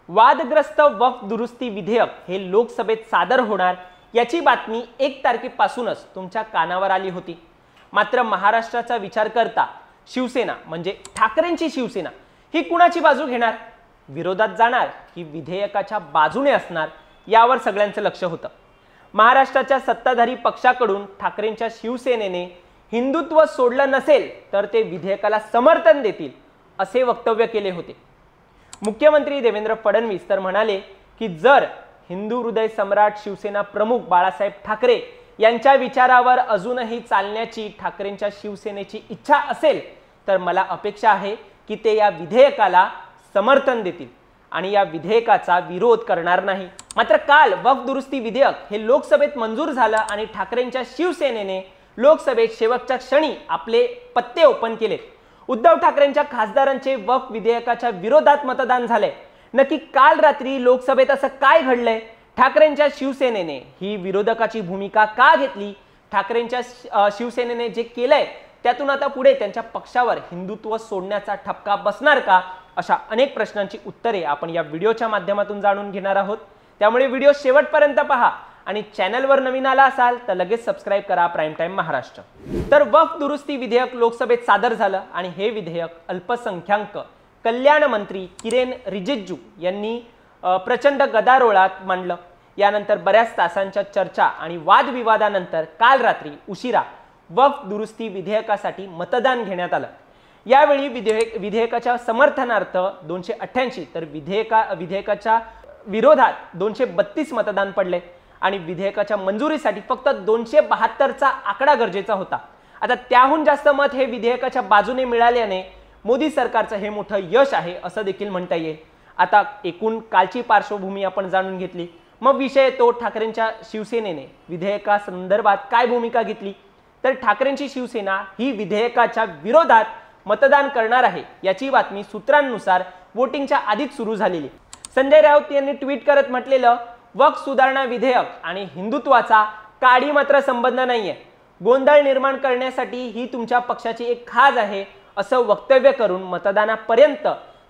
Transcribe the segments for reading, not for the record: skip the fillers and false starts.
वादग्रस्त वक्फ दुरुस्ती विधेयक हे लोकसभेत सादर होणार याची बातमी 1 तारखेपासूनच तुमच्या कानावर आली होती। मात्र महाराष्ट्राचा विचार करता शिवसेना म्हणजे ठाकरेंची शिवसेना ही कुणाची बाजू घेणार, विरोधात जाणार की विधेयकाच्या बाजूने असणार, यावर सगळ्यांचं लक्ष होतं। महाराष्ट्राच्या सत्ताधारी पक्षाकडून ठाकरेंच्या शिवसेनेने हिंदुत्व सोडलं नसेल तर ते विधेयकाला समर्थन देतील असे वक्तव्य केले होते। मुख्यमंत्री देवेंद्र फडणवीस तर म्हणाले की जर हिंदू हृदय सम्राट शिवसेना प्रमुख बाळासाहेब ठाकरे यांच्या विचारावर अजूनही चालण्याची ठाकरेंच्या शिवसेनेची इच्छा असेल तर मला अपेक्षा आहे की ते या विधेयकाला समर्थन देतील आणि या विधेयकाचा विरोध करणार नाही। मात्र काल वक्फ दुरुस्ती विधेयक हे लोकसभेत मंजूर झालं आणि ठाकरेंच्या शिवसेनेने लोकसभेत शेवटच्या क्षणी आपले पत्ते ओपन केले। उद्धव ठाकरेंच्या खासदारांचे वक्फ विधेयकाच्या विरोधात मतदान झाले। नक्की काल रात्री लोकसभेत असं काय घडलंय? ठाकरेंच्या शिवसेनेने ही विरोधकाची भूमिका का घेतली? ठाकरेंच्या शिवसेनेने जे केलंय त्यातून आता पुढे त्यांच्या पक्षावर हिंदुत्व सोडण्याचा ठपका बसणार का? अशा अनेक प्रश्नांची उत्तरे आपण या व्हिडिओच्या माध्यमातून जाणून घेणार आहोत। त्यामुळे व्हिडिओ शेवटपर्यंत पहा आणि चॅनलवर नवीन आला असाल तर लगेच सबस्क्राइब करा प्राइम टाइम महाराष्ट्र। तर वक्फ दुरुस्ती विधेयक लोकसभेत सादर झालं आणि हे विधेयक अल्पसंख्याक कल्याण मंत्री किरेन रिजिजू यांनी प्रचंड गदारोळात मांडलं। यानंतर बऱ्याच तासांच्या चर्चा आणि वादविवादानंतर काल रात्री उशिरा वक्फ दुरुस्ती विधेयकासाठी मतदान घेण्यात आलं। यावेळी विधेयकाच्या समर्थनार्थ 288 तर विधेयकाच्या विरोधात 232 मतदान पडले आणि विधेयकाच्या मंजुरीसाठी फक्त 272चा आकडा गरजेचा होता। आता त्याहून जास्त मत हे विधेयकाच्या बाजूने मिळाल्याने मोदी सरकारचं हे मोठं यश आहे असं देखील म्हणता येईल। आता एकूण कालची पार्श्वभूमी आपण जाणून घेतली, मग विषय तो ठाकरेंच्या शिवसेनेने विधेयकासंदर्भात काय भूमिका घेतली। तर ठाकरेंची शिवसेना ही विधेयकाच्या विरोधात मतदान करणार आहे याची बातमी सूत्रांनुसार वोटिंगच्या आधीच सुरू झालेली। संजय राऊत यांनी ट्विट करत म्हटलेलं, वक्फ सुधारणा विधेयक आणि हिंदुत्वाचा काडी मात्र संबंध नाहीये, गोंधळ निर्माण करण्यासाठी ही तुमच्या पक्षाची एक खाज आहे असं वक्तव्य करून मतदानापर्यंत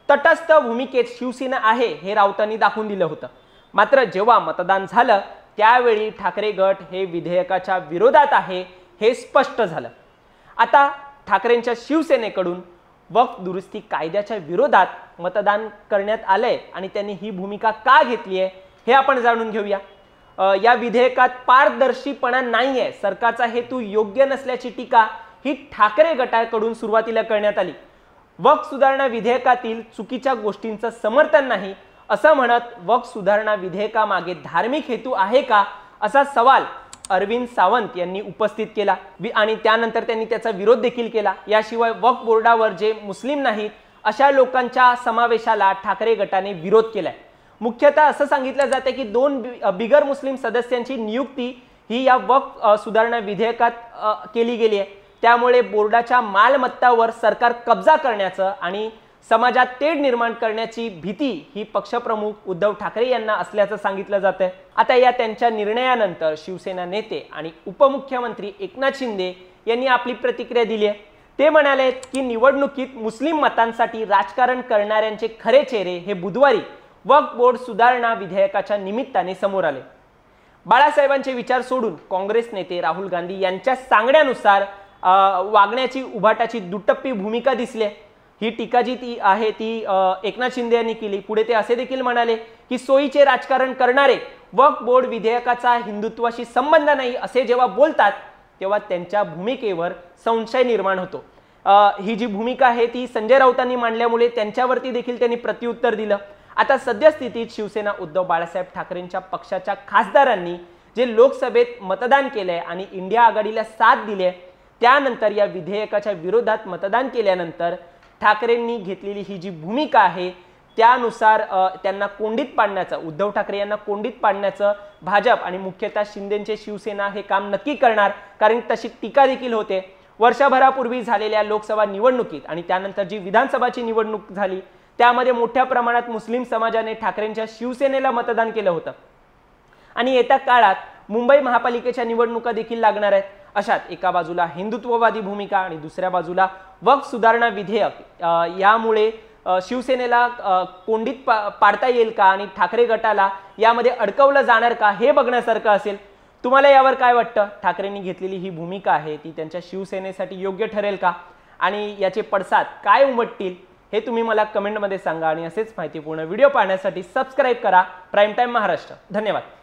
तटस्थ भूमिकेत शिवसेना आहे हे राऊतांनी दाखवून दिलं होतं। मात्र जेव्हा मतदान झालं त्यावेळी ठाकरे गट हे विधेयकाच्या विरोधात आहे हे स्पष्ट झालं। आता ठाकरेंच्या शिवसेनेकडून वक्फ दुरुस्ती कायद्याच्या विरोधात मतदान करण्यात आलंय आणि त्यांनी ही भूमिका का घेतली आहे हे आपण जाणून घेऊया। या विधेयकात पारदर्शीपणा नाहीये, सरकारचा हेतू योग्य नसल्याची टीका ही ठाकरे गटाकडून सुरुवातीला करण्यात आली। वक्फ सुधारणा विधेयकातील चुकीच्या गोष्टींचं समर्थन नाही असं म्हणत वक्फ सुधारणा विधेयकामागे धार्मिक हेतू आहे का असा सवाल अरविंद सावंत यांनी उपस्थित केला आणि त्यानंतर त्यांनी त्याचा विरोध देखील केला। याशिवाय वक्फ बोर्डावर जे मुस्लिम नाहीत अशा लोकांच्या समावेशाला ठाकरे गटाने विरोध केलाय। मुख्यतः असं सांगितलं जाते की 2 बिगर मुस्लिम सदस्यांची नियुक्ती ही या वक्फ सुधारणा विधेयकात केली गेली आहे। त्यामुळे बोर्डाच्या मालमत्तावर सरकार कब्जा करण्याचं आणि समाजात तेढ निर्माण करण्याची भीती ही पक्षप्रमुख उद्धव ठाकरे यांना असल्याचं सांगितलं जातंय। आता या त्यांच्या निर्णयानंतर शिवसेना नेते आणि उपमुख्यमंत्री एकनाथ शिंदे यांनी आपली प्रतिक्रिया दिली आहे। ते म्हणाले की निवडणुकीत मुस्लिम मतांसाठी राजकारण करणाऱ्यांचे खरे चेहरे हे बुधवारी वक्फ बोर्ड सुधारणा विधेयकाच्या निमित्ताने समोर आले। बाळासाहेबांचे विचार सोडून काँग्रेस नेते राहुल गांधी यांच्या सांगण्यानुसार वागण्याची उभाटाची दुटप्पी भूमिका दिसली। ही टीका जी ती आहे ती एकनाथ शिंदे यांनी केली। पुढे ते असे देखील म्हणाले की सोयीचे राजकारण करणारे वक्फ बोर्ड विधेयकाचा हिंदुत्वाशी संबंध नाही असे जेव्हा बोलतात तेव्हा त्यांच्या भूमिकेवर संशय निर्माण होतो। ही जी भूमिका आहे ती संजय राऊतांनी मांडल्यामुळे त्यांच्यावरती देखील त्यांनी प्रत्युत्तर दिलं। आता सद्यस्थितीत शिवसेना उद्धव बाळासाहेब ठाकरेंच्या पक्षाच्या खासदारांनी जे लोकसभेत मतदान केलंय आणि इंडिया आघाडीला साथ दिली त्यानंतर या विधेयकाच्या विरोधात मतदान केल्यानंतर ठाकरेंनी घेतलेली ही जी भूमिका आहे त्यानुसार त्यांना कोंडीत पाडण्याचं, उद्धव ठाकरे यांना कोंडीत पाडण्याचं भाजप आणि मुख्यतः शिंदेचे शिवसेना हे काम नक्की करणार, कारण तशी टीका देखील होते। वर्षभरापूर्वी झालेल्या लोकसभा निवडणुकीत आणि त्यानंतर जी विधानसभाची निवडणूक झाली त्यामध्ये मोठ्या प्रमाणात मुस्लिम समाजाने ठाकरेंच्या शिवसेनेला मतदान केलं होतं आणि येत्या काळात मुंबई महापालिकेच्या निवडणुका देखील लागणार आहेत। अशात एका बाजूला हिंदुत्ववादी भूमिका आणि दुसऱ्या बाजूला वक्फ सुधारणा विधेयक, यामुळे शिवसेनेला कोंडीत पाडता येईल का आणि ठाकरे गटाला यामध्ये अडकवलं जाणार का हे बघण्यासारखं असेल। तुम्हाला यावर काय वाटतं? ठाकरेंनी घेतलेली ही भूमिका आहे ती त्यांच्या शिवसेनेसाठी योग्य ठरेल का आणि याचे पडसाद काय उमटतील हे तुम्ही मला कमेंटमध्ये सांगा आणि असेच माहितीपूर्ण व्हिडिओ पाहण्यासाठी सबस्क्राइब करा प्राईम टाइम महाराष्ट्र। धन्यवाद।